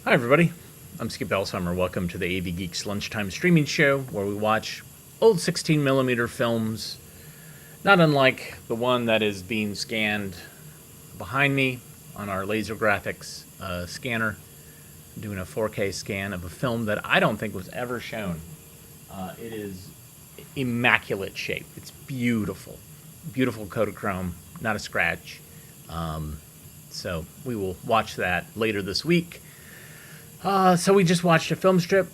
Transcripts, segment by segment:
Hi, everybody. I'm Skip Belsummer. Welcome to the AV Geeks Lunchtime Streaming Show, where we watch old 16mm films, not unlike the one that is being scanned behind me on our laser graphics scanner. I'm doing a 4K scan of a film that I don't think was ever shown. It is immaculate shape. It's beautiful. Beautiful Kodachrome, not a scratch. So we will watch that later this week. So we just watched a film strip,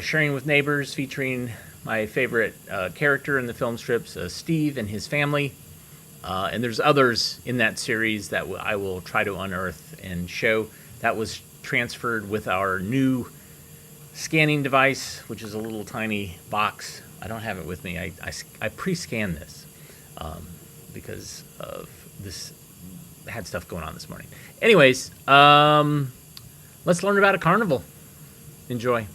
Sharing with Neighbors, featuring my favorite character in the film strips, Steve and his family. And there's others in that series that I will try to unearth and show. That was transferred with our new scanning device, which is a little tiny box. I don't have it with me. I pre-scanned this because of this. I had stuff going on this morning. Anyways, let's learn about a carnival. Enjoy.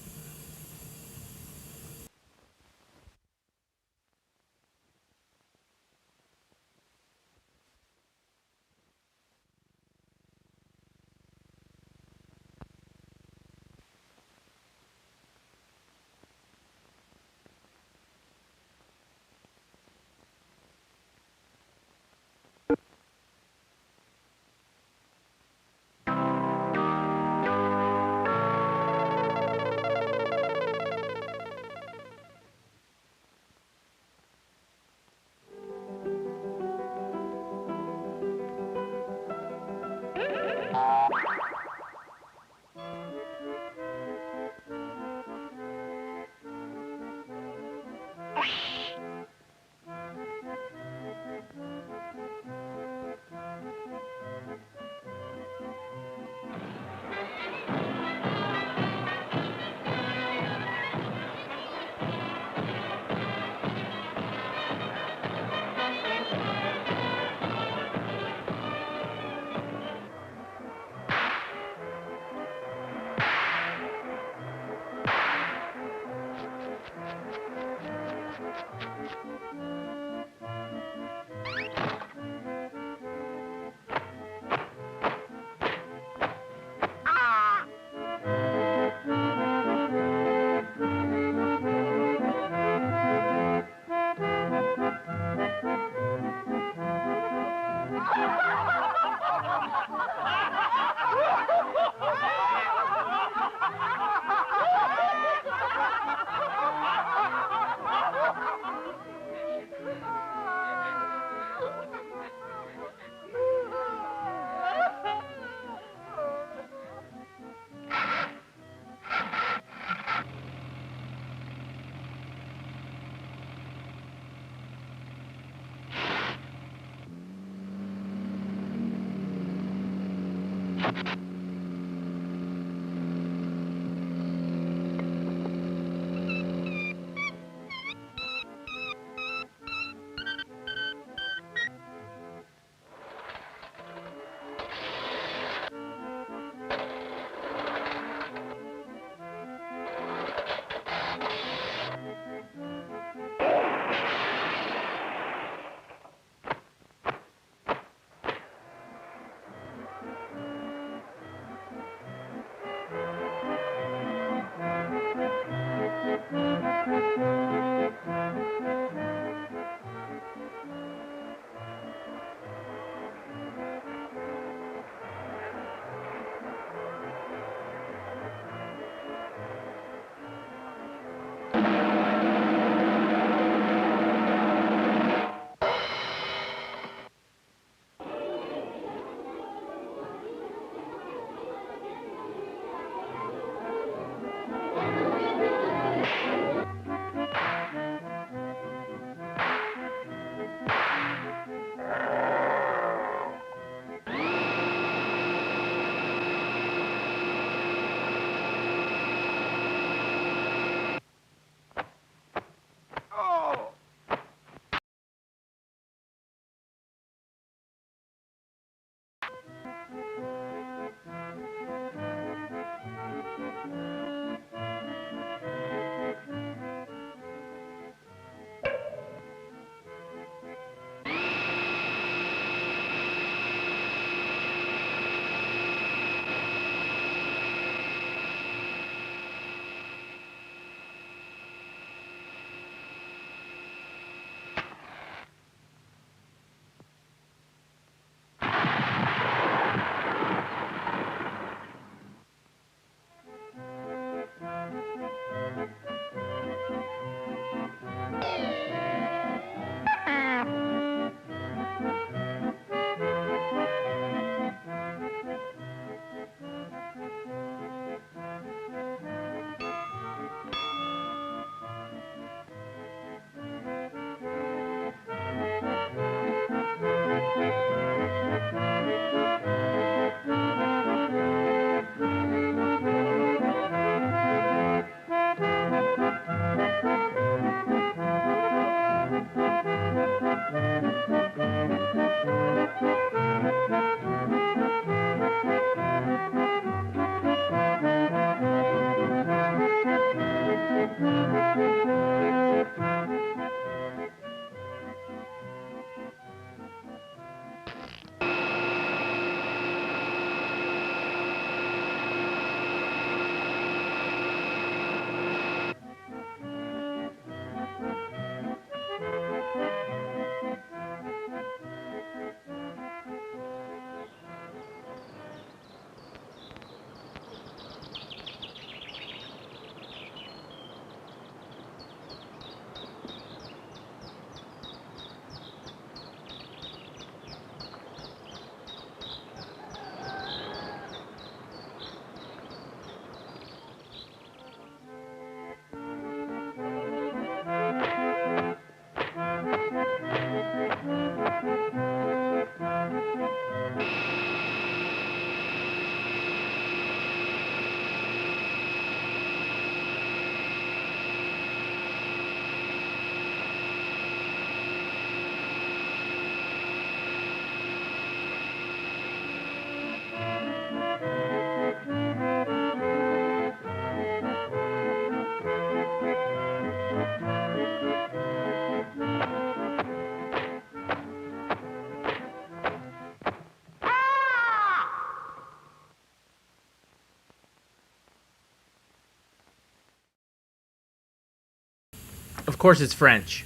Of course, it's French.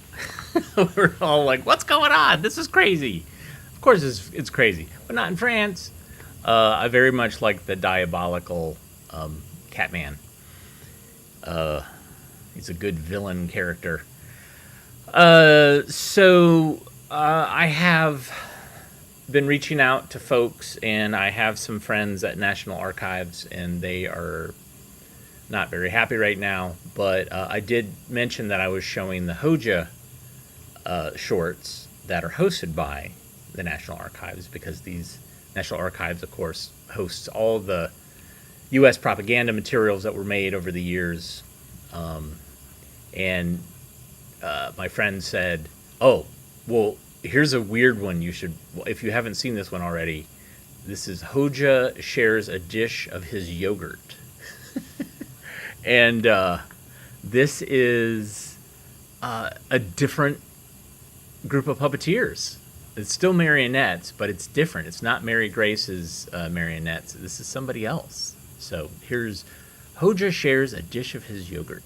We're all like, "What's going on? This is crazy." Of course, it's crazy, but not in France. I very much like the diabolical Catman. He's a good villain character. I have been reaching out to folks, and I have some friends at National Archives, and they are not very happy right now. But I did mention that I was showing the Hoja shorts that are hosted by the National Archives, because these National Archives, of course, hosts all the U.S. propaganda materials that were made over the years. And my friend said, "Oh, well, here's a weird one. You should, if you haven't seen this one already, this is Hoja shares a dish of his yogurt." And this is a different group of puppeteers. It's still marionettes, but it's different. It's not Mary Grace's marionettes. This is somebody else. So here's Hoja shares a dish of his yogurt.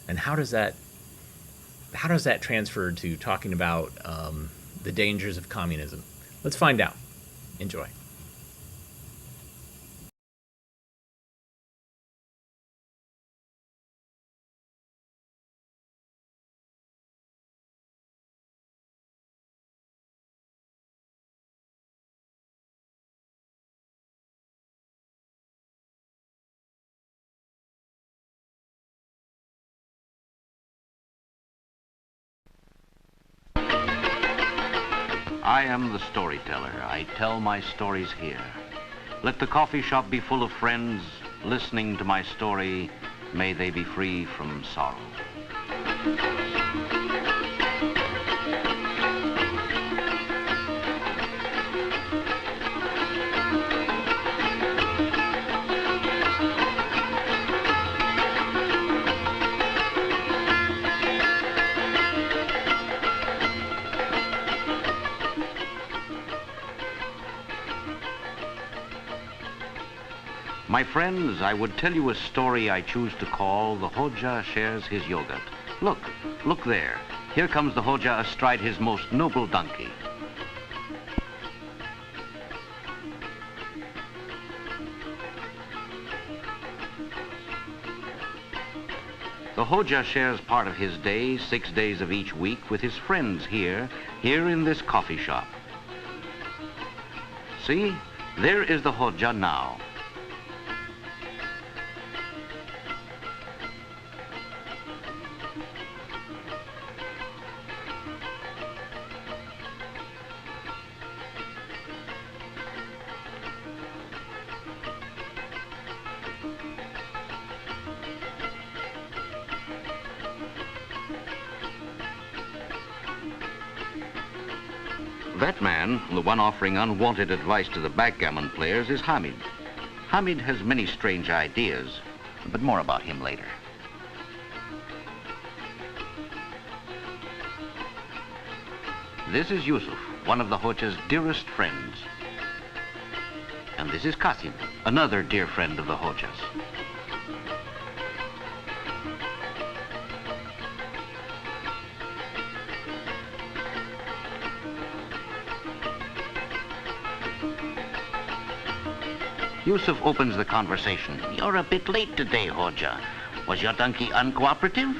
And how does that transfer to talking about the dangers of communism? Let's find out. Enjoy. I am the storyteller. I tell my stories here. Let the coffee shop be full of friends listening to my story. May they be free from sorrow. My friends, I would tell you a story I choose to call The Hoja Shares His Yogurt. Look there. Here comes the Hoja astride his most noble donkey. The Hoja shares part of his day, 6 days of each week, with his friends here in this coffee shop. See, there is the Hoja now. That man, the one offering unwanted advice to the backgammon players, is Hamid. Hamid has many strange ideas, but more about him later. This is Yusuf, one of the Hoja's dearest friends. And this is Qasim, another dear friend of the Hoja's. Yusuf opens the conversation. You're a bit late today, Hoja. Was your donkey uncooperative?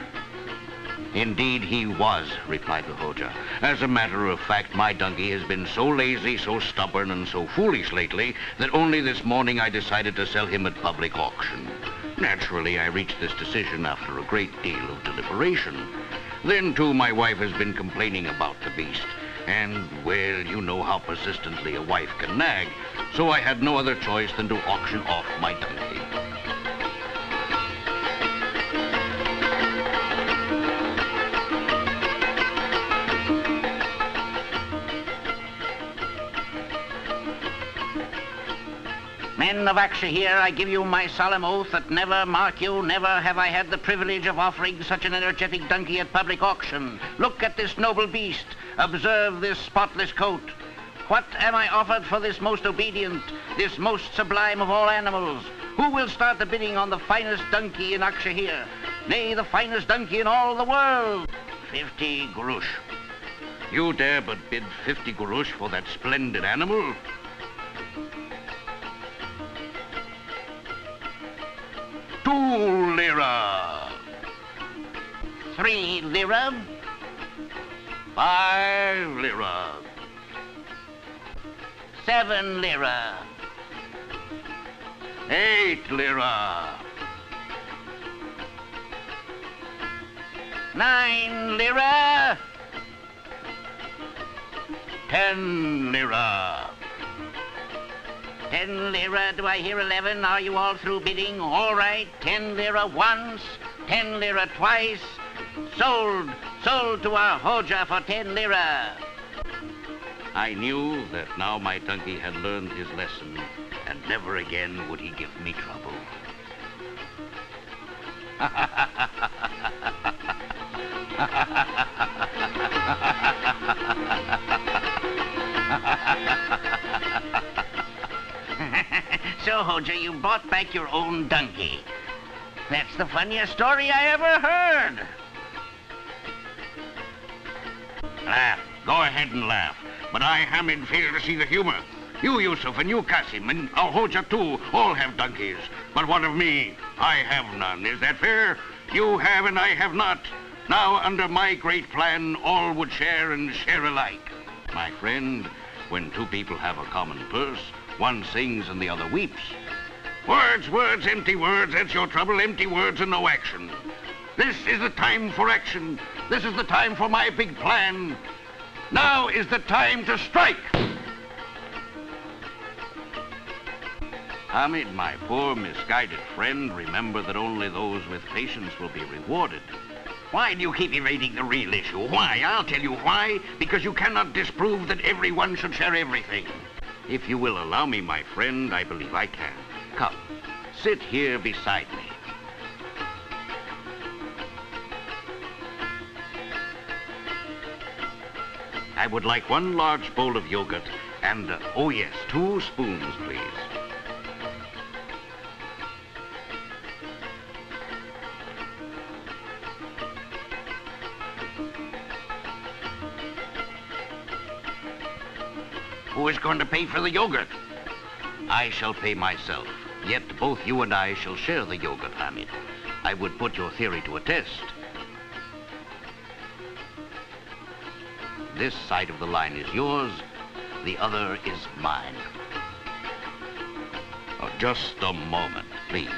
Indeed he was, replied the Hoja. As a matter of fact, my donkey has been so lazy, so stubborn, and so foolish lately that only this morning I decided to sell him at public auction. Naturally, I reached this decision after a great deal of deliberation. Then, too, my wife has been complaining about the beast. And, well, you know how persistently a wife can nag. So I had no other choice than to auction off my donkey. Men of Aksha here, I give you my solemn oath that never, mark you, never have I had the privilege of offering such an energetic donkey at public auction. Look at this noble beast. Observe this spotless coat. What am I offered for this most obedient, this most sublime of all animals? Who will start the bidding on the finest donkey in Aksha here? nay, the finest donkey in all the world. 50 grosch. You dare but bid 50 grosch for that splendid animal? Two lira. 3 lira. 5 lira. 7 lira. 8 lira. 9 lira. 10 lira. 10 lira, do I hear 11? Are you all through bidding? All right, 10 lira once, 10 lira twice. Sold, sold to our Hoja for 10 lira. I knew that now my donkey had learned his lesson, and never again would he give me trouble. So, Hoja, you bought back your own donkey. That's the funniest story I ever heard. Laugh. Go ahead and laugh. But I, Hamid, fail to see the humor. You, Yusuf, and you, Qasim, and our Hoja, too, all have donkeys. But what of me? I have none. Is that fair? You have and I have not. Now, under my great plan, all would share and share alike. My friend, when two people have a common purse, one sings and the other weeps. Words, words, empty words, that's your trouble, empty words and no action. This is the time for action. This is the time for my big plan. Now is the time to strike. Hamid, my poor misguided friend, remember that only those with patience will be rewarded. Why do you keep evading the real issue? Why? I'll tell you why. Because you cannot disprove that everyone should share everything. If you will allow me, my friend, I believe I can. Come, sit here beside me. I would like one large bowl of yogurt and, oh yes, 2 spoons, please. Who is going to pay for the yogurt? I shall pay myself. Yet both you and I shall share the yogurt, Hamid. I would put your theory to a test. This side of the line is yours, the other is mine. Oh, just a moment, please.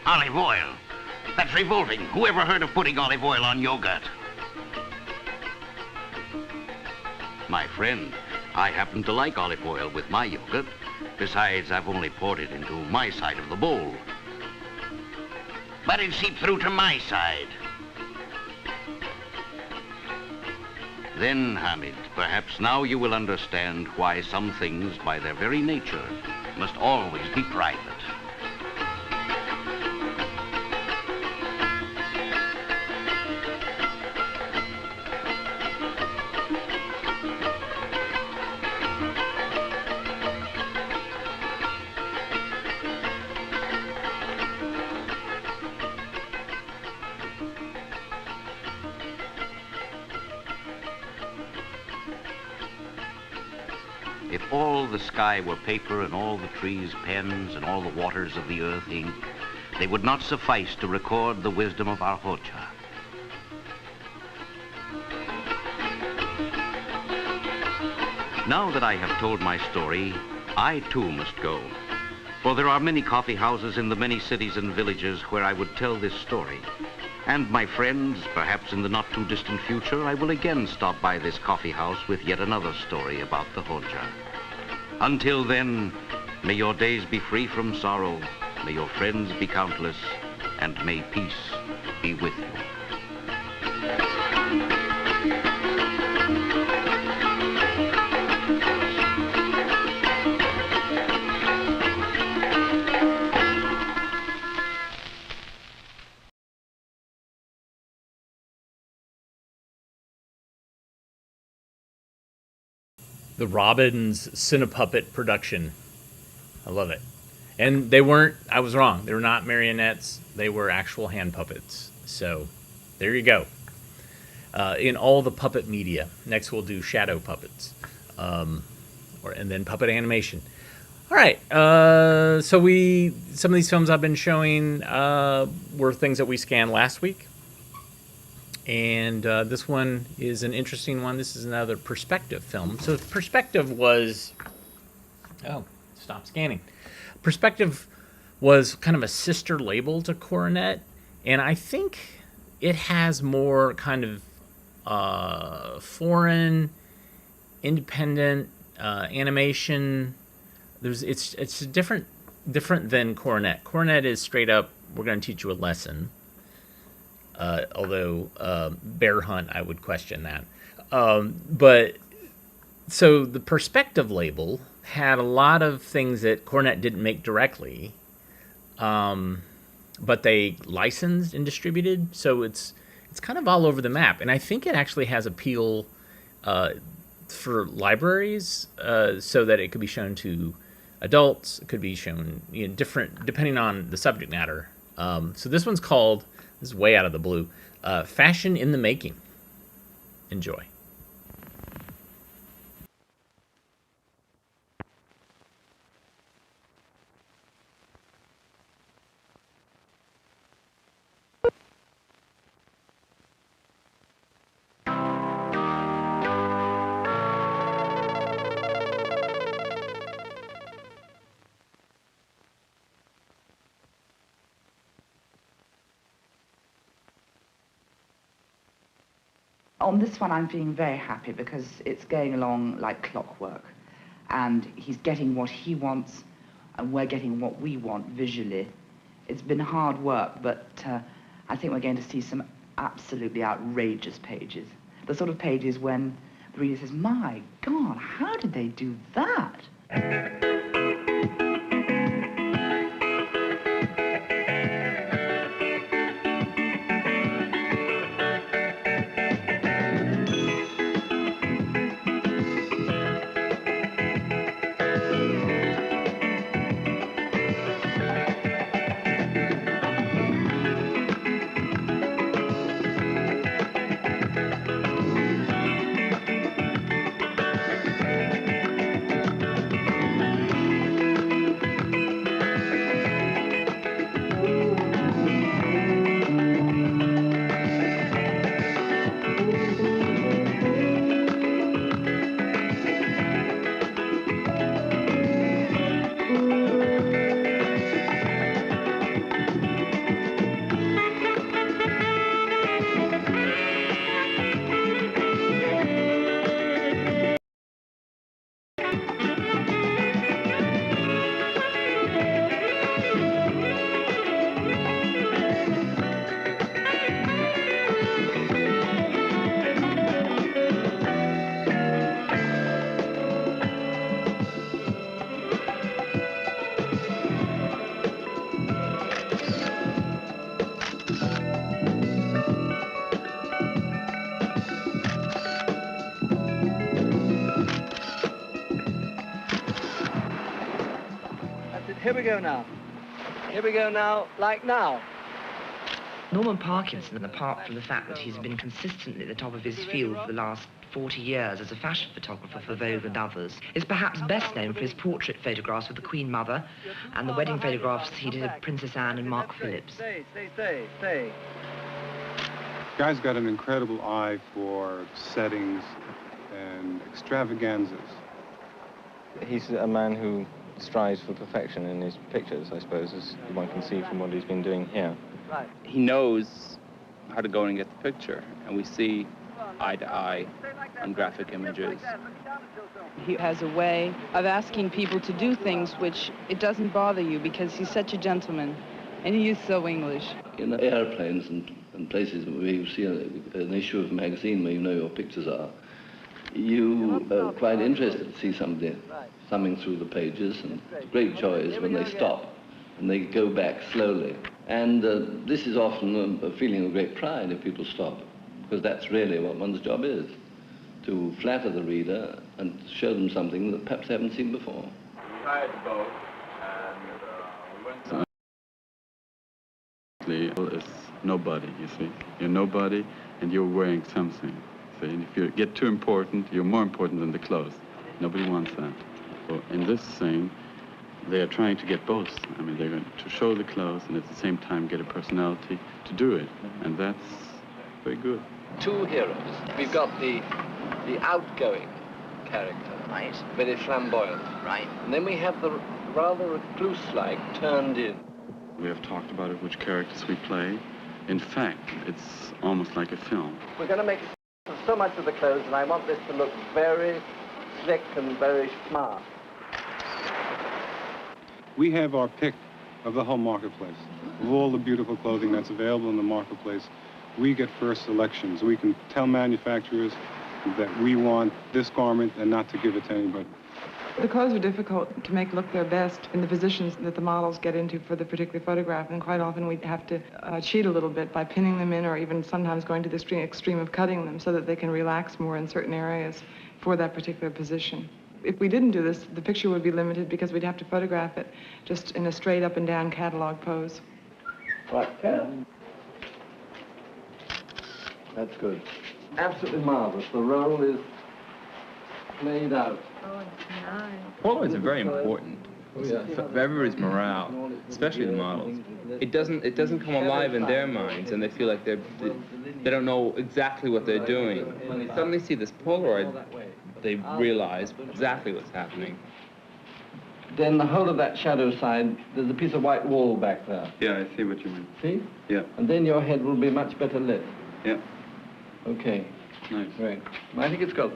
Olive oil. That's revolting. Who ever heard of putting olive oil on yogurt? My friend, I happen to like olive oil with my yogurt. Besides, I've only poured it into my side of the bowl. But it seeped through to my side. Then, Hamid, perhaps now you will understand why some things, by their very nature, must always be private. If all the sky were paper and all the trees pens and all the waters of the earth ink, they would not suffice to record the wisdom of our Hoja. Now that I have told my story, I too must go. For there are many coffee houses in the many cities and villages where I would tell this story. And my friends, perhaps in the not too distant future, I will again stop by this coffee house with yet another story about the Hoja. Until then, may your days be free from sorrow, may your friends be countless, and may peace be with you. The Robbins Cinepuppet production. I love it. And they weren't, I was wrong. They were not marionettes. They were actual hand puppets. So there you go. In all the puppet media. Next we'll do shadow puppets. And then puppet animation. All right. So some of these films I've been showing were things that we scanned last week. And this one is an interesting one. This is another Perspective film. So Perspective was... Oh, stop scanning. Perspective was kind of a sister label to Coronet. And I think it has more kind of foreign, independent animation. It's different than Coronet. Coronet is straight up, we're going to teach you a lesson. Although Bear Hunt, I would question that. But so the Perspective label had a lot of things that Coronet didn't make directly, but they licensed and distributed. So it's kind of all over the map, and I think it actually has appeal for libraries, so that it could be shown to adults. It could be shown, different depending on the subject matter. So this one's called. This is way out of the blue. Fashion in the Making. Enjoy. On this one, I'm feeling very happy because it's going along like clockwork. And he's getting what he wants, and we're getting what we want visually. It's been hard work, but I think we're going to see some absolutely outrageous pages. The sort of pages when the reader says, my God, how did they do that? Here we go now. Here we go now, like now. Norman Parkinson, apart from the fact that he's been consistently at the top of his field for the last 40 years as a fashion photographer for Vogue and others, is perhaps best known for his portrait photographs of the Queen Mother and the wedding photographs he did of Princess Anne and Mark Phillips. Stay. Guy's got an incredible eye for settings and extravaganzas. He's a man who strives for perfection in his pictures, I suppose, as one can see from what he's been doing here. Right. He knows how to go and get the picture, and we see eye to eye on graphic images. He has a way of asking people to do things which it doesn't bother you because he's such a gentleman and he is so English. In airplanes and places where you see an issue of a magazine where you know your pictures are, you are quite interested to see somebody thumbing through the pages, and the great joy is when they stop and they go back slowly. And this is often a feeling of great pride if people stop, because that's really what one's job is, to flatter the reader and show them something that perhaps they haven't seen before. We hired a boat and we went to... It's nobody, you see. You're nobody and you're wearing something. See? And if you get too important, you're more important than the clothes. Nobody wants that. So in this thing, they are trying to get both. I mean, they're going to show the clothes and at the same time get a personality to do it. And that's very good. Two heroes. We've got the outgoing character, Right. very flamboyant, Right. and then we have the rather recluse-like, turned in. We have talked about it, which characters we play. In fact, it's almost like a film. We're going to make so much of the clothes, and I want this to look very slick and very smart. We have our pick of the whole marketplace. Of all the beautiful clothing that's available in the marketplace, we get first selections. We can tell manufacturers that we want this garment and not to give it to anybody. The clothes are difficult to make look their best in the positions that the models get into for the particular photograph, and quite often we have to cheat a little bit by pinning them in or even sometimes going to the extreme of cutting them so that they can relax more in certain areas for that particular position. If we didn't do this, the picture would be limited because we'd have to photograph it just in a straight up and down catalog pose. Right, that's good. Absolutely marvelous. The role is played out. Polaroids are very important Oh, yeah. for everybody's morale, especially the models. It doesn't come alive in their minds, and they feel like they don't know exactly what they're doing. When they suddenly see this Polaroid, they realize exactly what's happening. Then the whole of that shadow side, there's a piece of white wall back there. Yeah, I see what you mean. See? Yeah. And then your head will be much better lit. Yeah. Okay. Nice. Great. I think it's got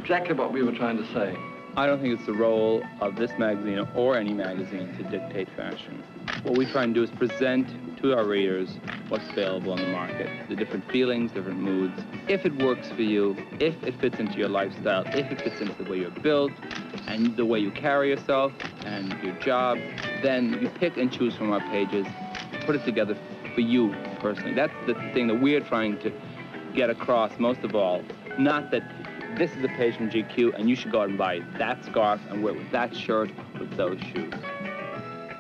exactly what we were trying to say. I don't think it's the role of this magazine or any magazine to dictate fashion. What we try and do is present to our readers what's available on the market, the different feelings, different moods. If it works for you, if it fits into your lifestyle, if it fits into the way you're built and the way you carry yourself and your job, then you pick and choose from our pages, put it together for you personally. That's the thing that we're trying to get across most of all. Not that this is a page from GQ and you should go out and buy that scarf and wear it with that shirt with those shoes.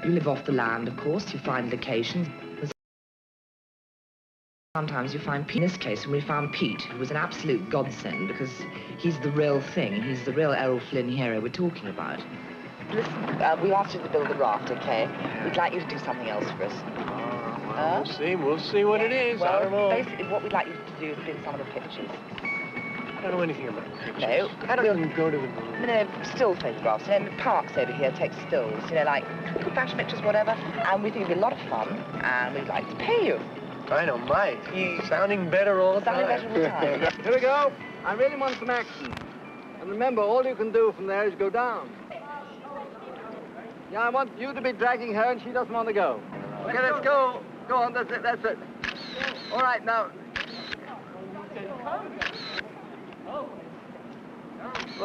You live off the land, of course. You find locations. Sometimes you find Pete. In this case, when we found Pete, who was an absolute godsend because he's the real thing. He's the real Errol Flynn hero we're talking about. Listen, we asked you to build the raft, okay? We'd like you to do something else for us. We'll see what it is. Well, I don't know. basically, what we'd like you to do is bin some of the pictures. I don't know anything about pictures. No, I don't even go to the... No, still photographs. You know, Parks over here takes stills, you know, like little fashion pictures, whatever. And we think it'd be a lot of fun, and we'd like to pay you. I know, Mike. He's sounding better all the time. Sounding better all the time. Here we go. I really want some action. And remember, all you can do from there is go down. Yeah, I want you to be dragging her, and she doesn't want to go. Okay, let's go. Go on, that's it, that's it. All right, now.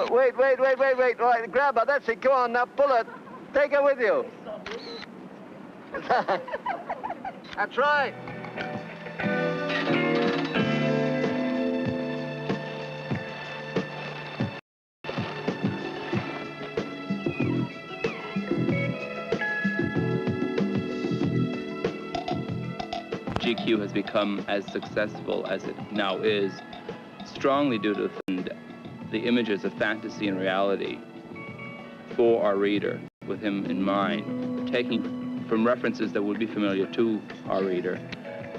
Wait. All right, grab her, that's it. Go on, now pull her. Take her with you. That's right. GQ has become as successful as it now is, strongly due to the images of fantasy and reality for our reader, with him in mind, taking from references that would be familiar to our reader,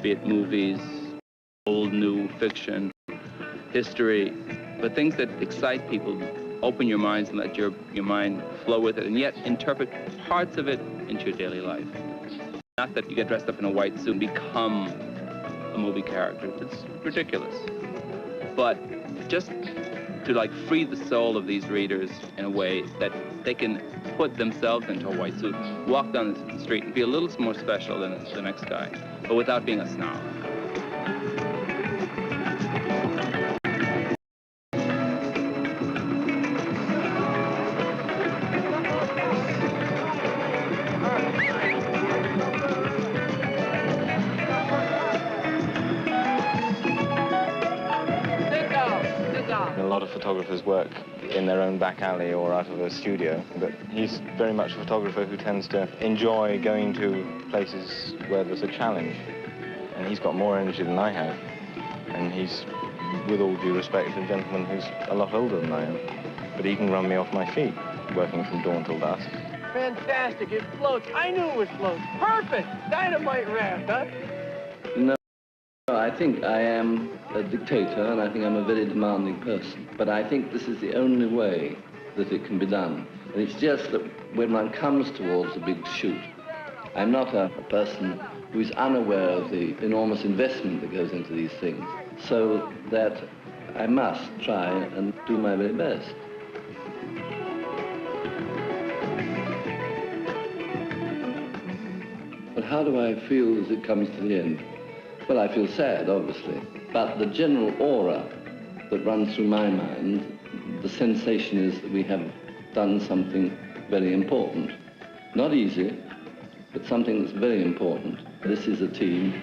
be it movies, old, new fiction, history, but things that excite people, open your minds and let your mind flow with it, and yet interpret parts of it into your daily life. Not that you get dressed up in a white suit and become a movie character. It's ridiculous. But just to like free the soul of these readers in a way that they can put themselves into a white suit, walk down the street and feel a little more special than the next guy, but without being a snob. A lot of photographers work in their own back alley or out of a studio. But he's very much a photographer who tends to enjoy going to places where there's a challenge. And he's got more energy than I have. And he's, with all due respect, a gentleman who's a lot older than I am. But he can run me off my feet, working from dawn till dusk. Fantastic. It floats. I knew it would float. Perfect. Dynamite raft, huh? No, I think I am a dictator, and I think I'm a very demanding person. But I think this is the only way that it can be done. And it's just that when one comes towards a big shoot, I'm not a person who is unaware of the enormous investment that goes into these things, so that I must try and do my very best. But how do I feel as it comes to the end? Well, I feel sad, obviously, but the general aura that runs through my mind, the sensation is that we have done something very important. Not easy, but something that's very important. This is a team,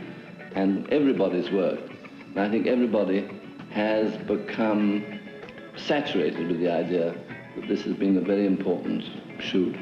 and everybody's worked. And I think everybody has become saturated with the idea that this has been a very important shoot.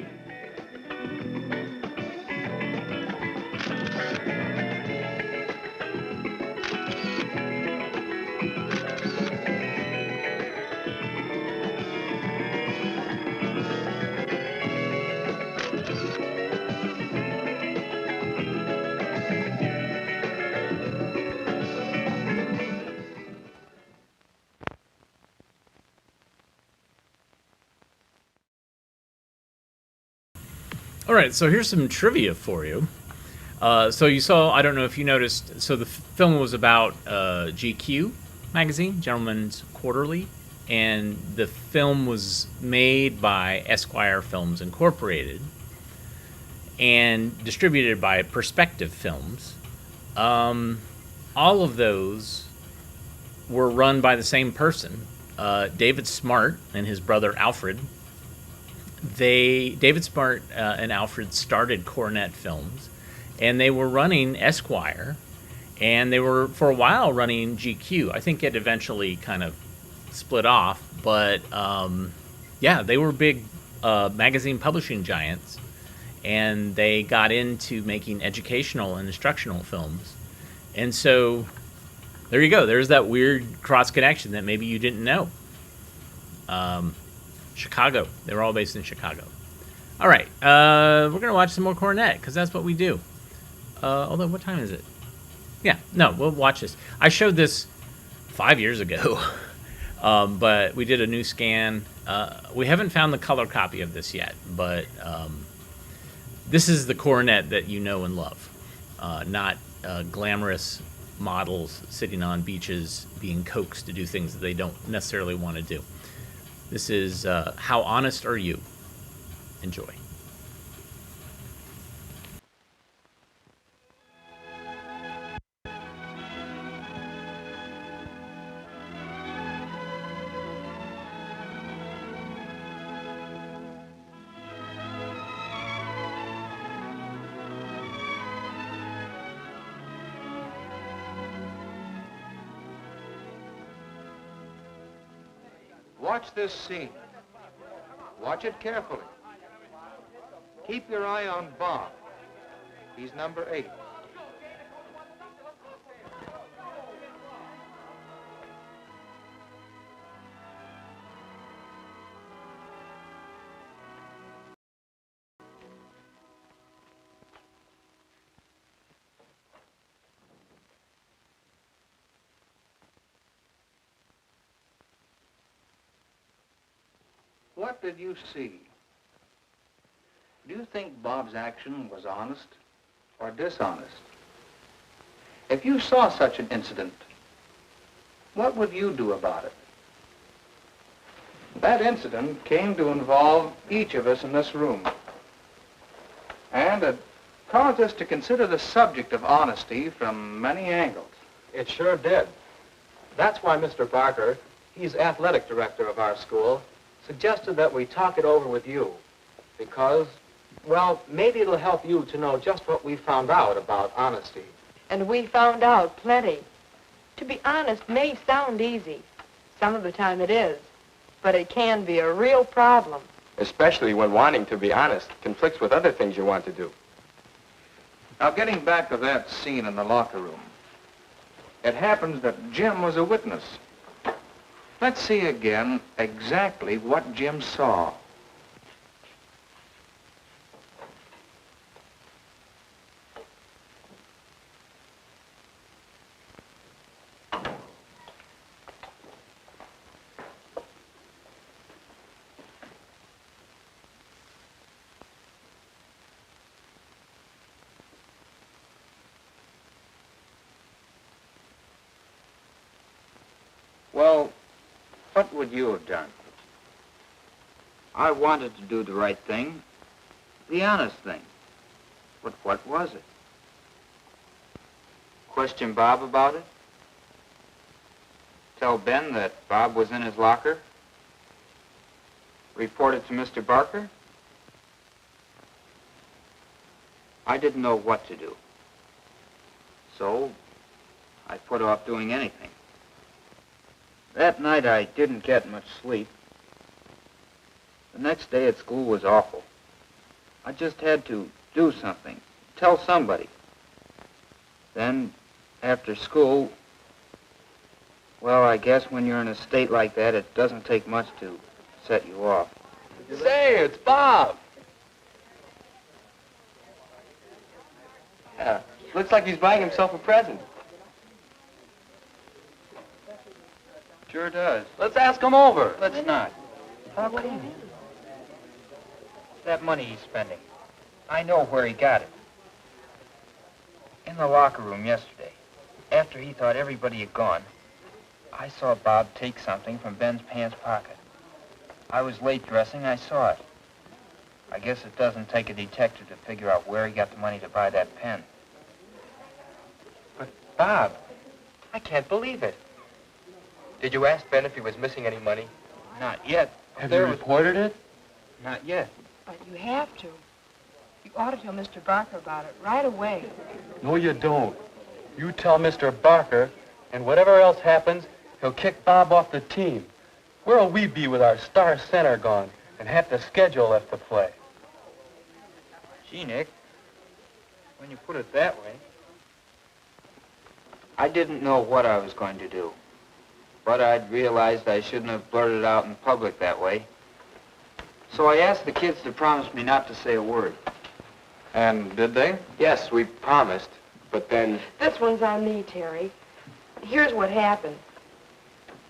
All right, so here's some trivia for you. So you saw, I don't know if you noticed, so the film was about GQ magazine, Gentleman's Quarterly, and the film was made by Esquire Films Incorporated and distributed by Perspective Films. All of those were run by the same person, David Smart and his brother Alfred. David Smart and Alfred started Coronet Films, and they were running Esquire, and they were for a while running GQ. I think it eventually kind of split off, but yeah, they were big magazine publishing giants, and they got into making educational and instructional films. And so there you go. There's that weird cross connection that maybe you didn't know. Chicago. They were all based in Chicago. All right. We're going to watch some more Coronet because that's what we do. Although, what time is it? Yeah. No, we'll watch this. I showed this 5 years ago, but we did a new scan. We haven't found the color copy of this yet, but this is the Coronet that you know and love, not glamorous models sitting on beaches being coaxed to do things that they don't necessarily want to do. This is How Honest Are You? Enjoy. Watch this scene. Watch it carefully. Keep your eye on Bob. He's number 8. What did you see? Do you think Bob's action was honest or dishonest? If you saw such an incident, what would you do about it? That incident came to involve each of us in this room. And it caused us to consider the subject of honesty from many angles. It sure did. That's why Mr. Barker, he's athletic director of our school, suggested that we talk it over with you because, well, maybe it'll help you to know just what we found out about honesty. And we found out plenty. To be honest may sound easy. Some of the time it is. but it can be a real problem. Especially when wanting to be honest conflicts with other things you want to do. Now, getting back to that scene in the locker room, it happens that Jim was a witness. Let's see again exactly what Jim saw. Well, what would you have done? I wanted to do the right thing, the honest thing. But what was it? Question Bob about it? Tell Ben that Bob was in his locker? Report it to Mr. Barker? I didn't know what to do. So, I put off doing anything. That night I didn't get much sleep. The next day at school was awful. I just had to do something, tell somebody. Then, after school, well, I guess when you're in a state like that, it doesn't take much to set you off. Say, it's Bob. Yeah, looks like he's buying himself a present. Sure does. Let's ask him over. Let's not. How come? That money he's spending, I know where he got it. In the locker room yesterday, after he thought everybody had gone, I saw Bob take something from Ben's pants pocket. I was late dressing, I saw it. I guess it doesn't take a detective to figure out where he got the money to buy that pen. But, Bob, I can't believe it. Did you ask Ben if he was missing any money? Not yet. Have you reported it? Not yet. But you have to. You ought to tell Mr. Barker about it right away. No, you don't. You tell Mr. Barker, and whatever else happens, he'll kick Bob off the team. Where'll we be with our star center gone and half the schedule left to play? Gee, Nick, when you put it that way, I didn't know what I was going to do. But I'd realized I shouldn't have blurted out in public that way. So I asked the kids to promise me not to say a word. And did they? Yes, we promised, but then... This one's on me, Terry. Here's what happened.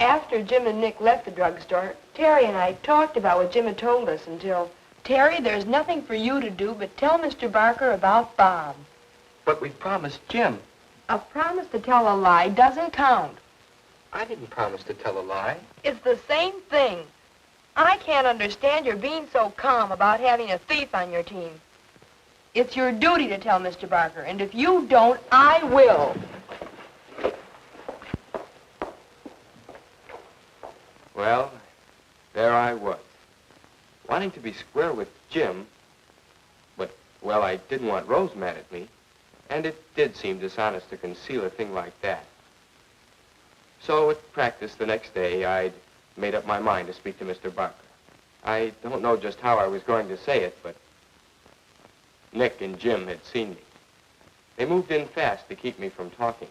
After Jim and Nick left the drugstore, Terry and I talked about what Jim had told us until... Terry, there's nothing for you to do but tell Mr. Barker about Bob. But we promised Jim. A promise to tell a lie doesn't count. I didn't promise to tell a lie. It's the same thing. I can't understand your being so calm about having a thief on your team. It's your duty to tell Mr. Barker, and if you don't, I will. Well, there I was, wanting to be square with Jim, but, well, I didn't want Rose mad at me, and it did seem dishonest to conceal a thing like that. So at practice the next day, I'd made up my mind to speak to Mr. Barker. I don't know just how I was going to say it, but Nick and Jim had seen me. They moved in fast to keep me from talking.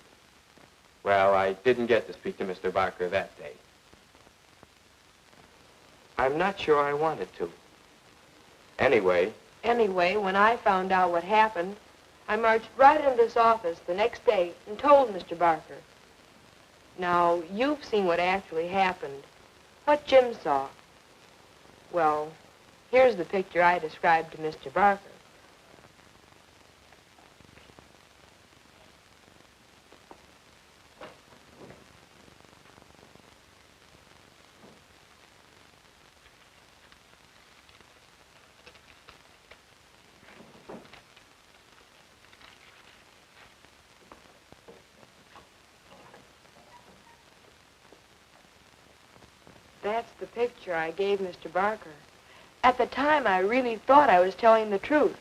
Well, I didn't get to speak to Mr. Barker that day. I'm not sure I wanted to. Anyway, when I found out what happened, I marched right into this office the next day and told Mr. Barker. Now, you've seen what actually happened. What Jim saw. Well, here's the picture I described to Mr. Barker. That's the picture I gave Mr. Barker. At the time, I really thought I was telling the truth.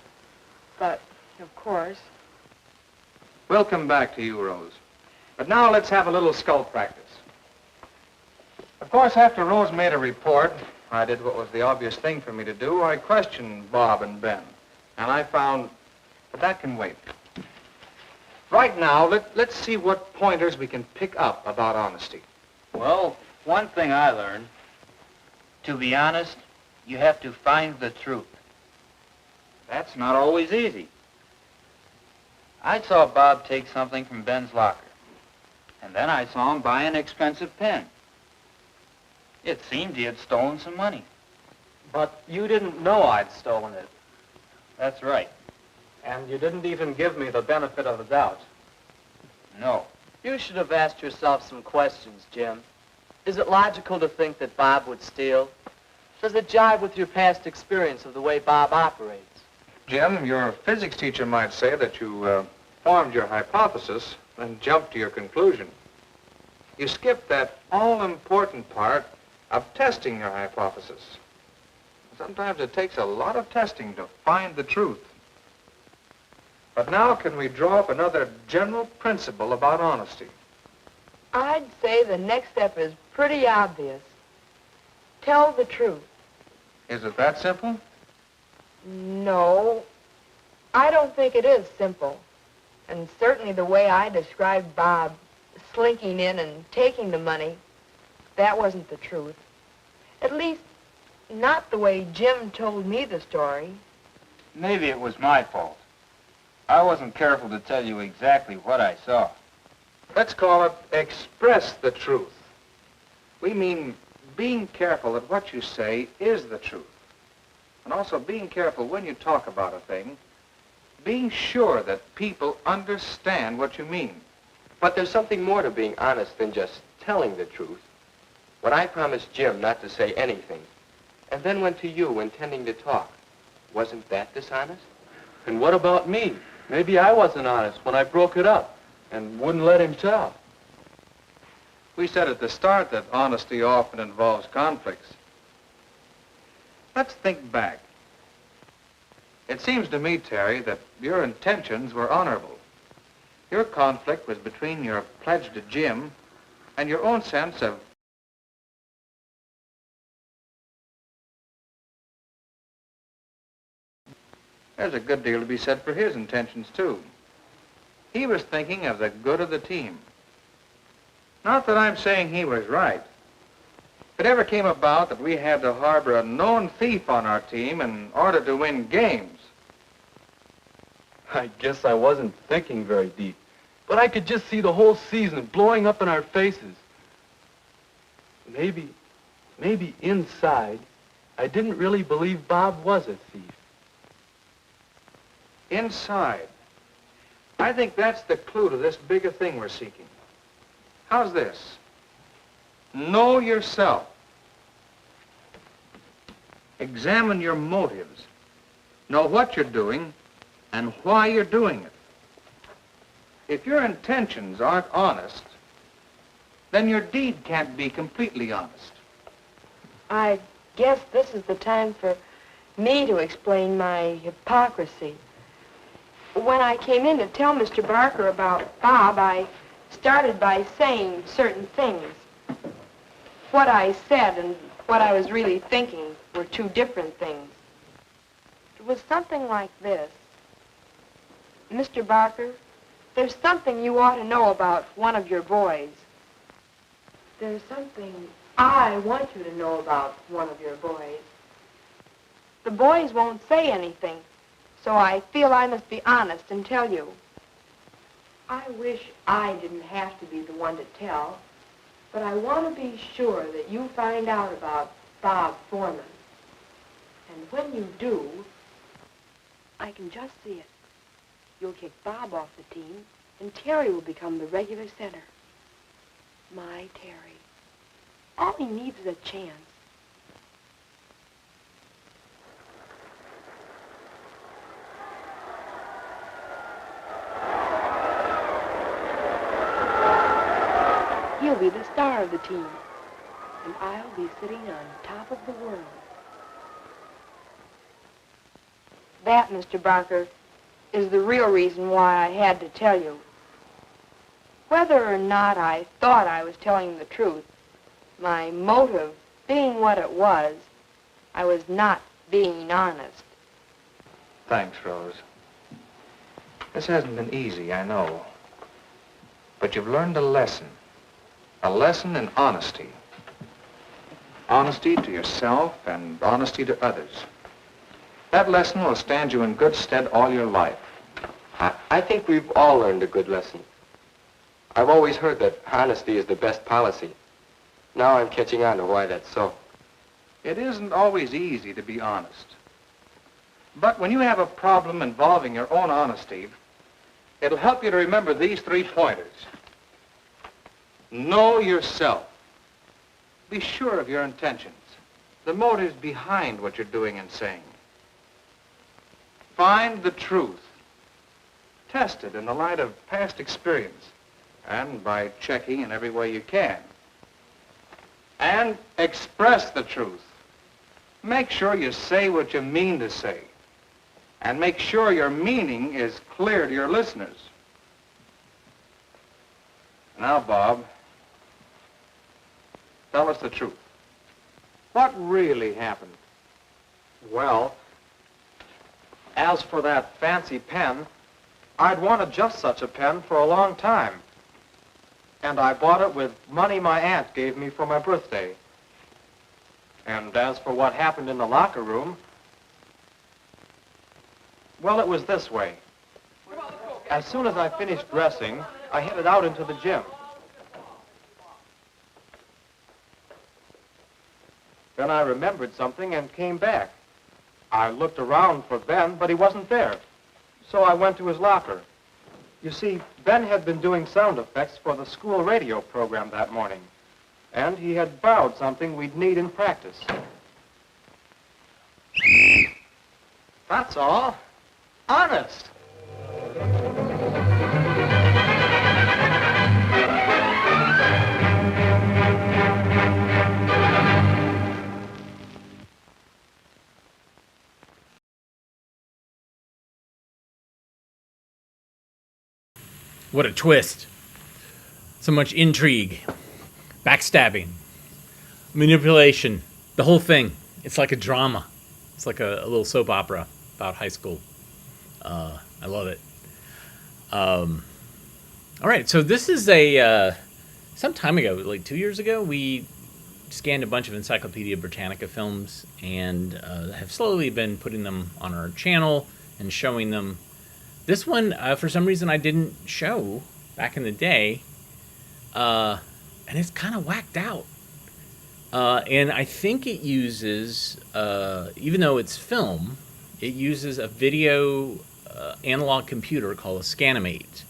But, of course... We'll come back to you, Rose. But now let's have a little skull practice. Of course, after Rose made a report, I did what was the obvious thing for me to do. I questioned Bob and Ben. And I found... But that can wait. Right now, let's see what pointers we can pick up about honesty. Well, one thing I learned, to be honest, you have to find the truth. That's not always easy. I saw Bob take something from Ben's locker, and then I saw him buy an expensive pen. It seemed he had stolen some money. But you didn't know I'd stolen it. That's right. And you didn't even give me the benefit of the doubt. No. You should have asked yourself some questions, Jim. Is it logical to think that Bob would steal? Does it jive with your past experience of the way Bob operates? Jim, your physics teacher might say that you formed your hypothesis and jumped to your conclusion. You skipped that all-important part of testing your hypothesis. Sometimes it takes a lot of testing to find the truth. But now can we draw up another general principle about honesty? I'd say the next step is pretty obvious. Tell the truth. Is it that simple? No, I don't think it is simple. And certainly the way I described Bob slinking in and taking the money, that wasn't the truth. At least, not the way Jim told me the story. Maybe it was my fault. I wasn't careful to tell you exactly what I saw. Let's call it express the truth. We mean being careful that what you say is the truth. And also being careful when you talk about a thing, being sure that people understand what you mean. But there's something more to being honest than just telling the truth. When I promised Jim not to say anything, and then went to you intending to talk, wasn't that dishonest? And what about me? Maybe I wasn't honest when I broke it up and wouldn't let him tell. We said at the start that honesty often involves conflicts. Let's think back. It seems to me, Terry, that your intentions were honorable. Your conflict was between your pledge to Jim and your own sense of there's a good deal to be said for his intentions, too. He was thinking of the good of the team. Not that I'm saying he was right. If it ever came about that we had to harbor a known thief on our team in order to win games. I guess I wasn't thinking very deep, but I could just see the whole season blowing up in our faces. Maybe inside, I didn't really believe Bob was a thief. Inside. I think that's the clue to this bigger thing we're seeking. How's this? Know yourself. Examine your motives. Know what you're doing and why you're doing it. If your intentions aren't honest, then your deed can't be completely honest. I guess this is the time for me to explain my hypocrisy. When I came in to tell Mr. Barker about Bob, I started by saying certain things. What I said and what I was really thinking were two different things. It was something like this. Mr. Barker, there's something you ought to know about one of your boys. There's something I want you to know about one of your boys. The boys won't say anything, so I feel I must be honest and tell you. I wish I didn't have to be the one to tell, but I want to be sure that you find out about Bob Foreman. And when you do, I can just see it. You'll kick Bob off the team, and Terry will become the regular center. My Terry. All he needs is a chance. He'll be the star of the team, and I'll be sitting on top of the world. That, Mr. Barker, is the real reason why I had to tell you. Whether or not I thought I was telling the truth, my motive being what it was, I was not being honest. Thanks, Rose. This hasn't been easy, I know. But you've learned a lesson in honesty. Honesty to yourself and honesty to others. That lesson will stand you in good stead all your life. I think we've all learned a good lesson. I've always heard that honesty is the best policy. Now I'm catching on to why that's so. It isn't always easy to be honest. But when you have a problem involving your own honesty, it'll help you to remember these 3 pointers. Know yourself. Be sure of your intentions, the motives behind what you're doing and saying. Find the truth. Test it in the light of past experience and by checking in every way you can. And express the truth. Make sure you say what you mean to say. And make sure your meaning is clear to your listeners. Now, Bob, tell us the truth. What really happened? Well, as for that fancy pen, I'd wanted just such a pen for a long time. And I bought it with money my aunt gave me for my birthday. And as for what happened in the locker room, well, it was this way. As soon as I finished dressing, I headed out into the gym. Then I remembered something and came back. I looked around for Ben, but he wasn't there. So I went to his locker. You see, Ben had been doing sound effects for the school radio program that morning. And he had borrowed something we'd need in practice. That's all. Honest. What a twist. So much intrigue, backstabbing, manipulation, the whole thing. It's like a drama. It's like a little soap opera about high school. I love it. All right, so this is some time ago, like 2 years ago, we scanned a bunch of Encyclopedia Britannica films and have slowly been putting them on our channel and showing them. This one, for some reason, I didn't show back in the day, and it's kind of whacked out. And I think it uses, even though it's film, it uses a video analog computer called a Scanimate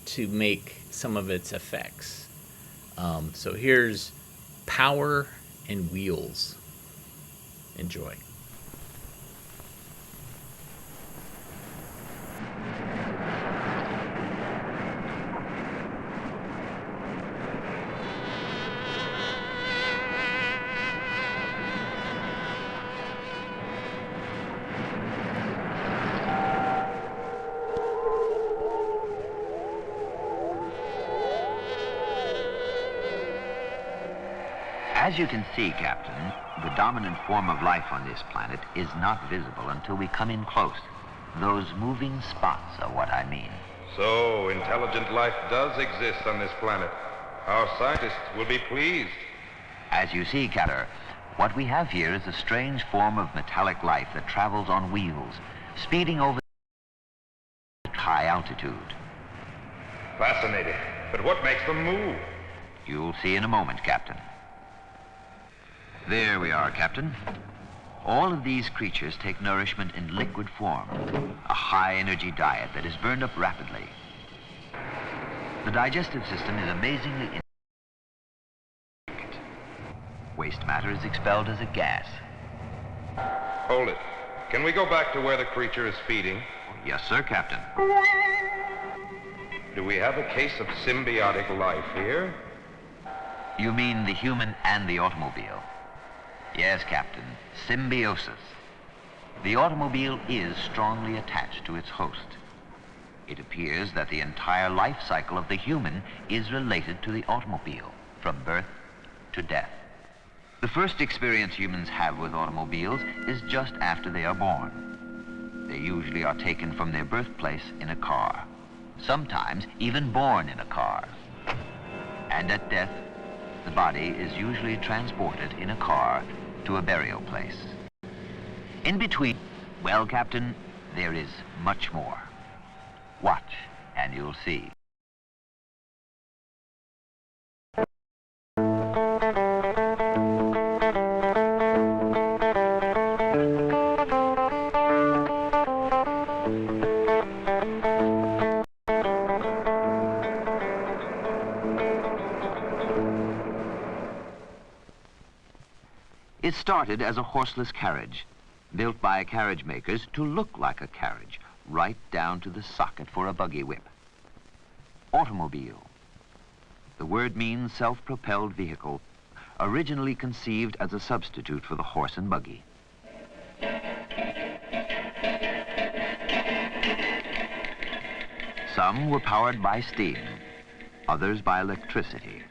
to make some of its effects. So here's Power and Wheels. Enjoy. As you can see, Captain, the dominant form of life on this planet is not visible until we come in close. Those moving spots are what I mean. So, intelligent life does exist on this planet. Our scientists will be pleased. As you see, Captain, what we have here is a strange form of metallic life that travels on wheels, speeding over at high altitude. Fascinating. But what makes them move? You'll see in a moment, Captain. There we are, Captain. All of these creatures take nourishment in liquid form, a high-energy diet that is burned up rapidly. The digestive system is amazingly intricate. Waste matter is expelled as a gas. Hold it. Can we go back to where the creature is feeding? Yes, sir, Captain. Do we have a case of symbiotic life here? You mean the human and the automobile? Yes, Captain. Symbiosis. The automobile is strongly attached to its host. It appears that the entire life cycle of the human is related to the automobile, from birth to death. The first experience humans have with automobiles is just after they are born. They usually are taken from their birthplace in a car, sometimes even born in a car. And at death, the body is usually transported in a car to a burial place. In between, well, Captain, there is much more. Watch, and you'll see. It started as a horseless carriage, built by carriage makers to look like a carriage, right down to the socket for a buggy whip. Automobile. The word means self-propelled vehicle, originally conceived as a substitute for the horse and buggy. Some were powered by steam, others by electricity.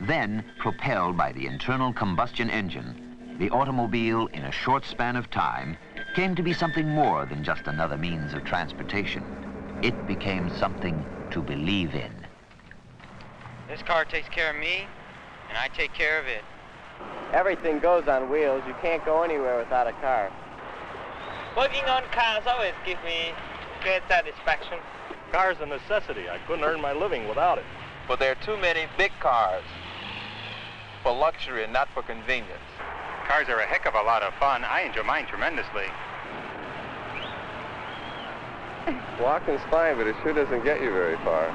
Then, propelled by the internal combustion engine, the automobile, in a short span of time, came to be something more than just another means of transportation. It became something to believe in. This car takes care of me, and I take care of it. Everything goes on wheels. You can't go anywhere without a car. Working on cars always gives me great satisfaction. Car's a necessity. I couldn't earn my living without it. But there are too many big cars for luxury and not for convenience. Cars are a heck of a lot of fun. I enjoy mine tremendously. Walking's fine, but it sure doesn't get you very far.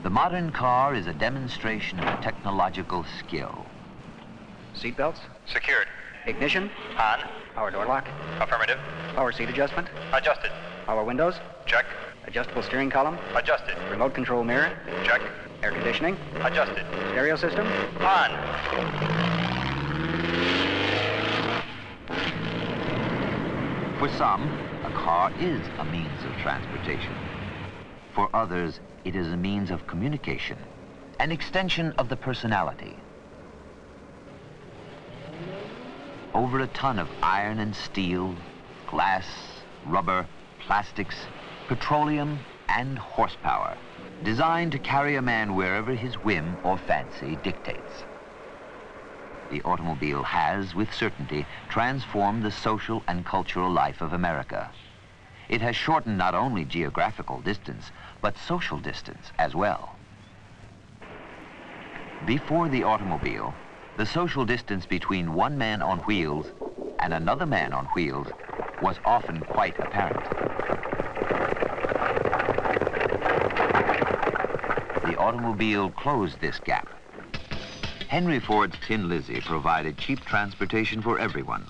The modern car is a demonstration of technological skill. Seatbelts? Secured. Ignition? On. Power door lock? Affirmative. Power seat adjustment? Adjusted. Power windows? Check. Adjustable steering column? Adjusted. Remote control mirror? Check. Air conditioning? Adjusted. Stereo system? On. For some, a car is a means of transportation. For others, it is a means of communication, an extension of the personality. Over a ton of iron and steel, glass, rubber, plastics, petroleum, and horsepower, designed to carry a man wherever his whim or fancy dictates. The automobile has, with certainty, transformed the social and cultural life of America. It has shortened not only geographical distance, but social distance as well. Before the automobile, the social distance between one man on wheels and another man on wheels was often quite apparent. The automobile closed this gap. Henry Ford's Tin Lizzie provided cheap transportation for everyone.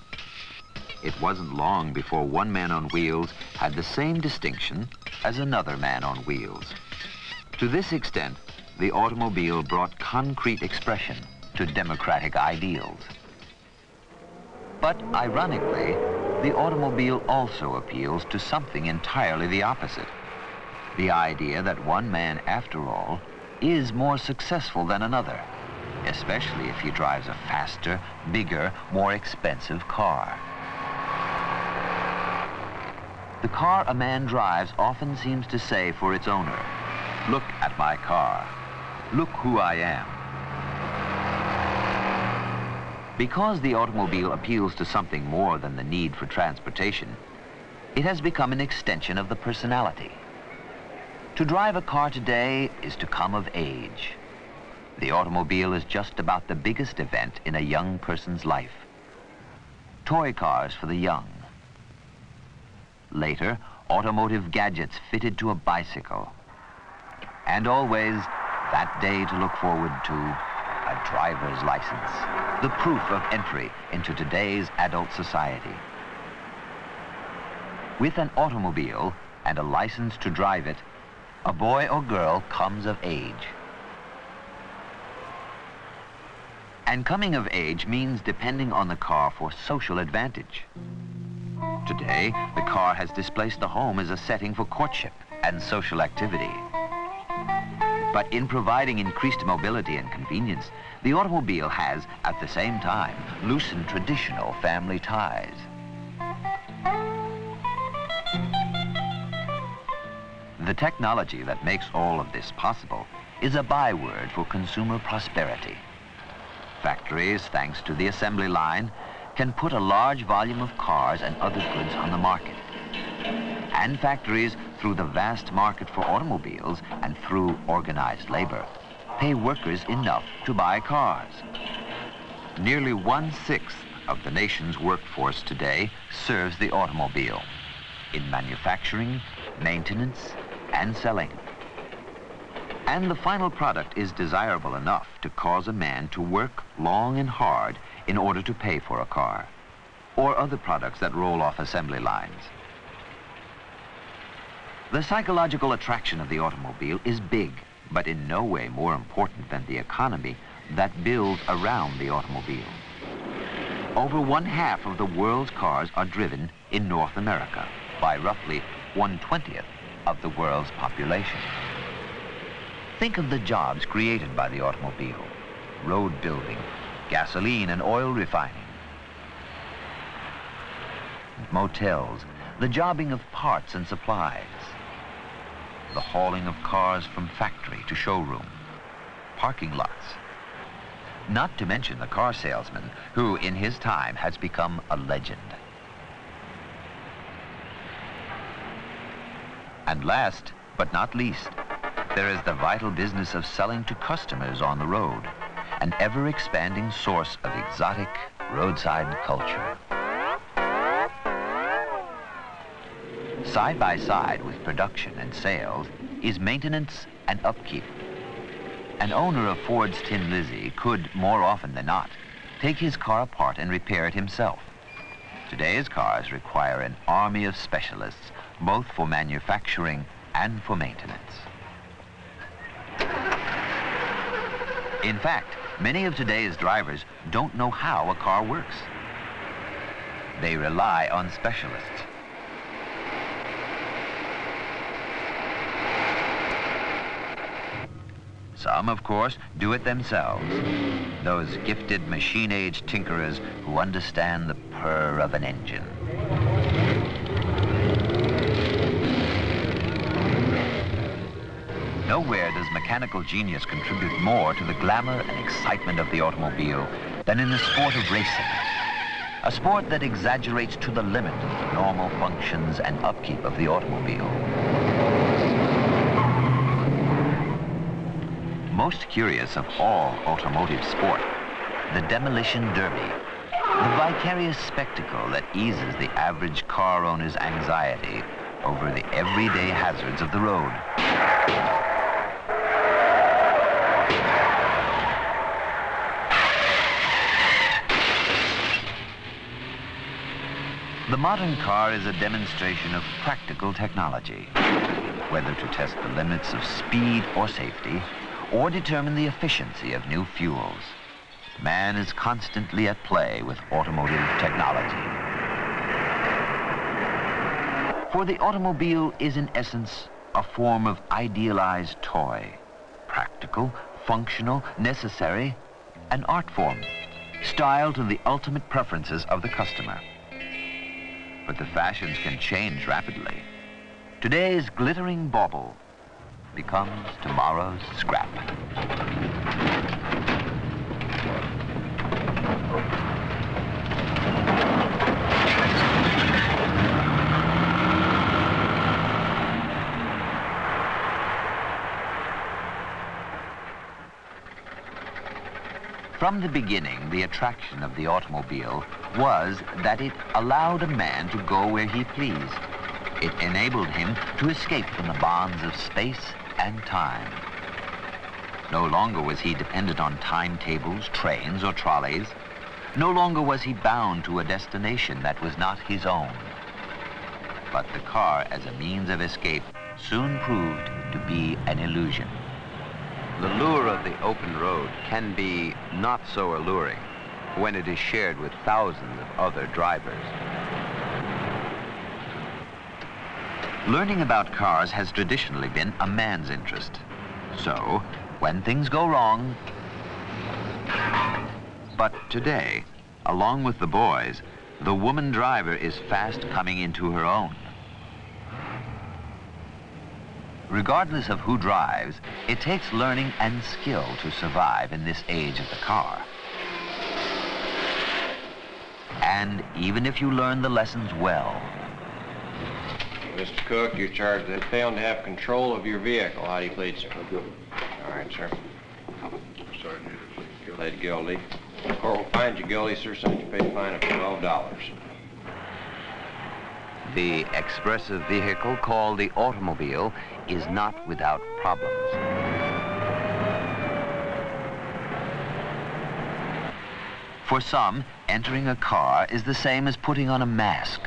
It wasn't long before one man on wheels had the same distinction as another man on wheels. To this extent, the automobile brought concrete expression to democratic ideals. But ironically, the automobile also appeals to something entirely the opposite. The idea that one man, after all, is more successful than another, especially if he drives a faster, bigger, more expensive car. The car a man drives often seems to say for its owner, "Look at my car. Look who I am." Because the automobile appeals to something more than the need for transportation, it has become an extension of the personality. To drive a car today is to come of age. The automobile is just about the biggest event in a young person's life. Toy cars for the young. Later, automotive gadgets fitted to a bicycle. And always, that day to look forward to, a driver's license, the proof of entry into today's adult society. With an automobile and a license to drive it, a boy or girl comes of age. And coming of age means depending on the car for social advantage. Today, the car has displaced the home as a setting for courtship and social activity. But in providing increased mobility and convenience, the automobile has, at the same time, loosened traditional family ties. The technology that makes all of this possible is a byword for consumer prosperity. Factories, thanks to the assembly line, can put a large volume of cars and other goods on the market. And factories, through the vast market for automobiles and through organized labor, pay workers enough to buy cars. Nearly 1/6 of the nation's workforce today serves the automobile in manufacturing, maintenance, and selling. And the final product is desirable enough to cause a man to work long and hard in order to pay for a car, or other products that roll off assembly lines. The psychological attraction of the automobile is big, but in no way more important than the economy that builds around the automobile. Over 1/2 of the world's cars are driven in North America by roughly 1/20 of the world's population. Think of the jobs created by the automobile: road building, gasoline and oil refining, motels, the jobbing of parts and supplies, the hauling of cars from factory to showroom, parking lots. Not to mention the car salesman, who in his time has become a legend. And last but not least, there is the vital business of selling to customers on the road, an ever-expanding source of exotic roadside culture. Side by side with production and sales is maintenance and upkeep. An owner of Ford's Tin Lizzie could, more often than not, take his car apart and repair it himself. Today's cars require an army of specialists, both for manufacturing and for maintenance. In fact, many of today's drivers don't know how a car works. They rely on specialists. Some, of course, do it themselves. Those gifted machine-age tinkerers who understand the purr of an engine. Nowhere does mechanical genius contribute more to the glamour and excitement of the automobile than in the sport of racing. A sport that exaggerates to the limit the normal functions and upkeep of the automobile. Most curious of all automotive sport, the demolition derby, the vicarious spectacle that eases the average car owner's anxiety over the everyday hazards of the road. The modern car is a demonstration of practical technology, whether to test the limits of speed or safety, or determine the efficiency of new fuels. Man is constantly at play with automotive technology. For the automobile is in essence a form of idealized toy, practical, functional, necessary, an art form, styled to the ultimate preferences of the customer. But the fashions can change rapidly. Today's glittering bauble becomes tomorrow's scrap. From the beginning, the attraction of the automobile was that it allowed a man to go where he pleased. It enabled him to escape from the bonds of space and time. No longer was he dependent on timetables, trains, or trolleys. No longer was he bound to a destination that was not his own. But the car as a means of escape soon proved to be an illusion. The lure of the open road can be not so alluring when it is shared with thousands of other drivers. Learning about cars has traditionally been a man's interest. So, when things go wrong... But today, along with the boys, the woman driver is fast coming into her own. Regardless of who drives, it takes learning and skill to survive in this age of the car. And even if you learn the lessons well... Mr. Cook, you're charged with failing to have control of your vehicle. How do you plead, sir? All right, sir. Sorry, plead guilty. The court will find you guilty, sir, so you pay a fine of $12. The expressive vehicle called the automobile is not without problems. For some, entering a car is the same as putting on a mask.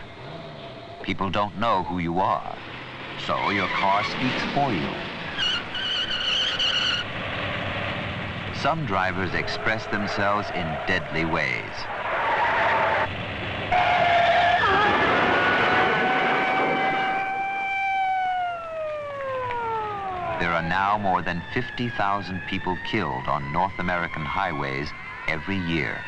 People don't know who you are, so your car speaks for you. Some drivers express themselves in deadly ways. There are now more than 50,000 people killed on North American highways every year.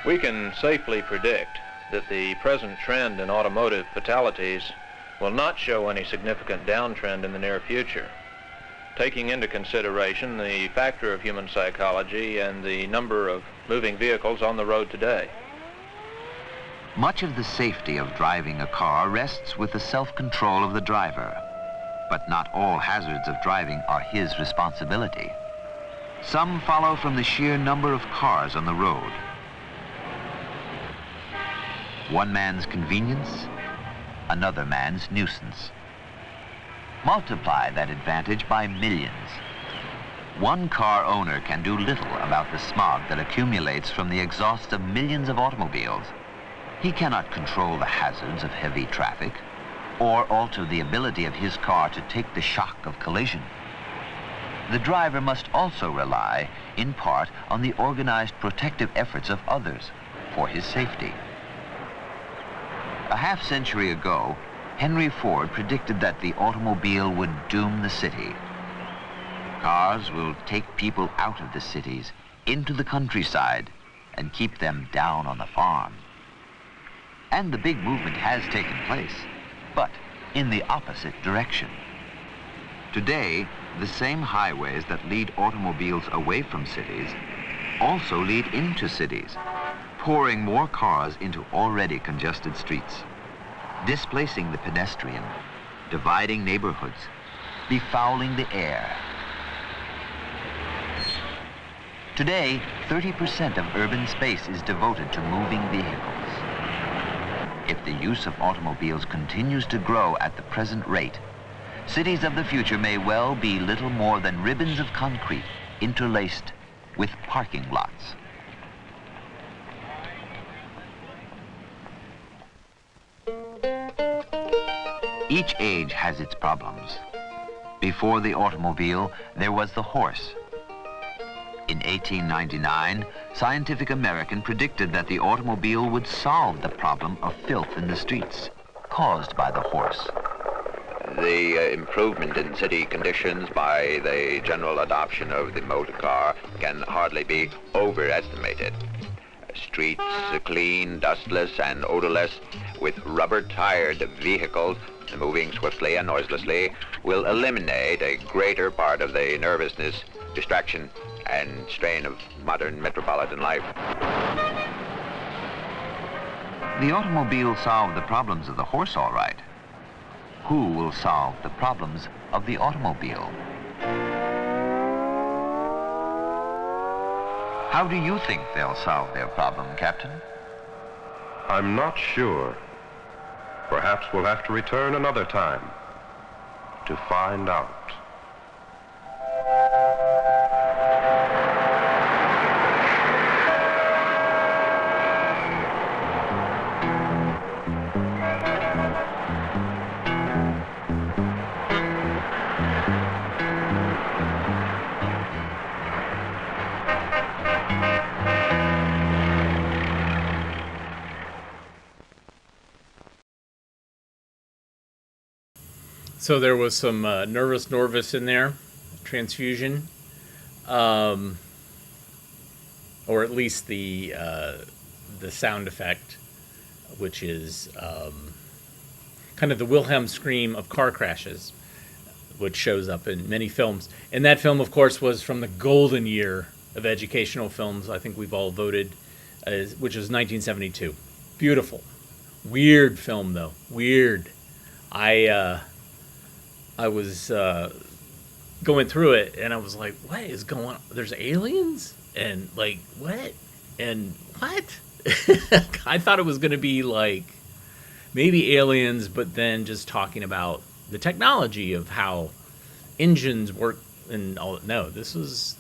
We can safely predict that the present trend in automotive fatalities will not show any significant downtrend in the near future, taking into consideration the factor of human psychology and the number of moving vehicles on the road today. Much of the safety of driving a car rests with the self-control of the driver, but not all hazards of driving are his responsibility. Some follow from the sheer number of cars on the road. One man's convenience, another man's nuisance. Multiply that advantage by millions. One car owner can do little about the smog that accumulates from the exhaust of millions of automobiles. He cannot control the hazards of heavy traffic or alter the ability of his car to take the shock of collision. The driver must also rely, in part, on the organized protective efforts of others for his safety. A half-century ago, Henry Ford predicted that the automobile would doom the city. Cars will take people out of the cities, into the countryside, and keep them down on the farm. And the big movement has taken place, but in the opposite direction. Today, the same highways that lead automobiles away from cities also lead into cities, pouring more cars into already congested streets, displacing the pedestrian, dividing neighborhoods, befouling the air. Today, 30% of urban space is devoted to moving vehicles. If the use of automobiles continues to grow at the present rate, cities of the future may well be little more than ribbons of concrete interlaced with parking lots. Each age has its problems. Before the automobile, there was the horse. In 1899, Scientific American predicted that the automobile would solve the problem of filth in the streets caused by the horse. The improvement in city conditions by the general adoption of the motor car can hardly be overestimated. Streets clean, dustless, and odorless, with rubber-tired vehicles moving swiftly and noiselessly will eliminate a greater part of the nervousness, distraction, and strain of modern metropolitan life. The automobile solved the problems of the horse all right. Who will solve the problems of the automobile? How do you think they'll solve their problem, Captain? I'm not sure. Perhaps we'll have to return another time to find out. So there was some nervous Norvis in there, transfusion, or at least the sound effect, which is kind of the Wilhelm scream of car crashes, which shows up in many films. And that film, of course, was from the golden year of educational films. I think we've all voted, which is 1972. Beautiful, weird film though. Weird. I was going through it, and I was like, what is going on? There's aliens? And, like, what? And what? I thought it was going to be, like, maybe aliens, but then just talking about the technology of how engines work and all. No, this is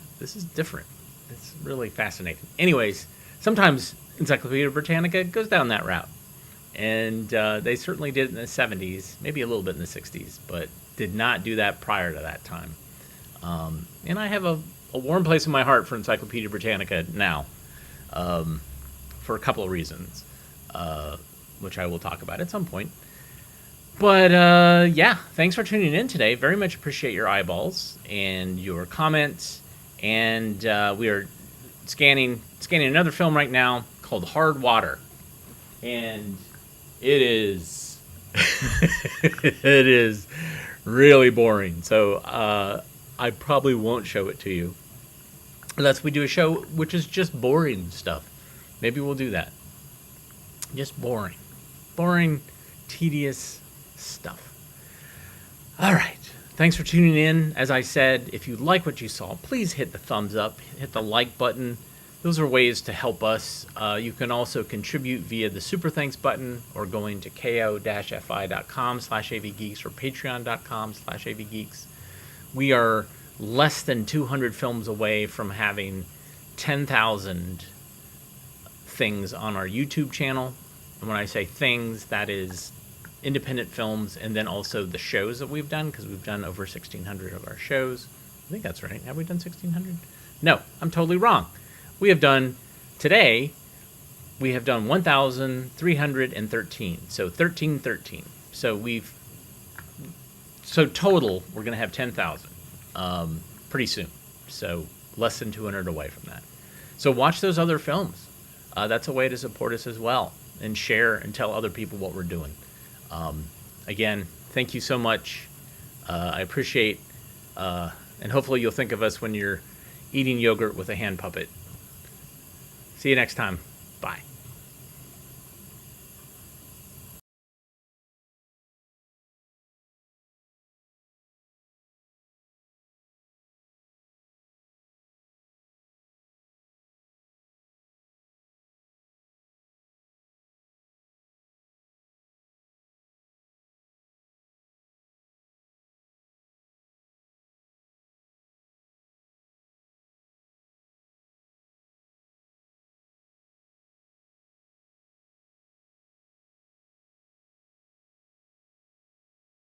different. It's really fascinating. Anyways, sometimes Encyclopedia Britannica goes down that route. And they certainly did it in the 70s, maybe a little bit in the 60s, but did not do that prior to that time. And I have a warm place in my heart for Encyclopedia Britannica now, for a couple of reasons, which I will talk about at some point. But yeah, thanks for tuning in today. Very much appreciate your eyeballs and your comments. And we are scanning another film right now called Hard Water. And it is it is really boring. So I probably won't show it to you unless we do a show which is just boring stuff. Maybe we'll do that. Just boring, tedious stuff. All right. Thanks for tuning in. As I said, if you like what you saw, please hit the thumbs up, hit the like button. Those are ways to help us. You can also contribute via the Super Thanks button or going to ko-fi.com/avgeeks or patreon.com/avgeeks. We are less than 200 films away from having 10,000 things on our YouTube channel. And when I say things, that is independent films and then also the shows that we've done, because we've done over 1,600 of our shows. I think that's right. Have we done 1,600? No, I'm totally wrong. We have done, today, we have done 1,313. So 1313. So total, we're going to have 10,000 pretty soon. So less than 200 away from that. So watch those other films. That's a way to support us as well. And share and tell other people what we're doing. Again, thank you so much. I appreciate, and hopefully you'll think of us when you're eating yogurt with a hand puppet. See you next time. Bye.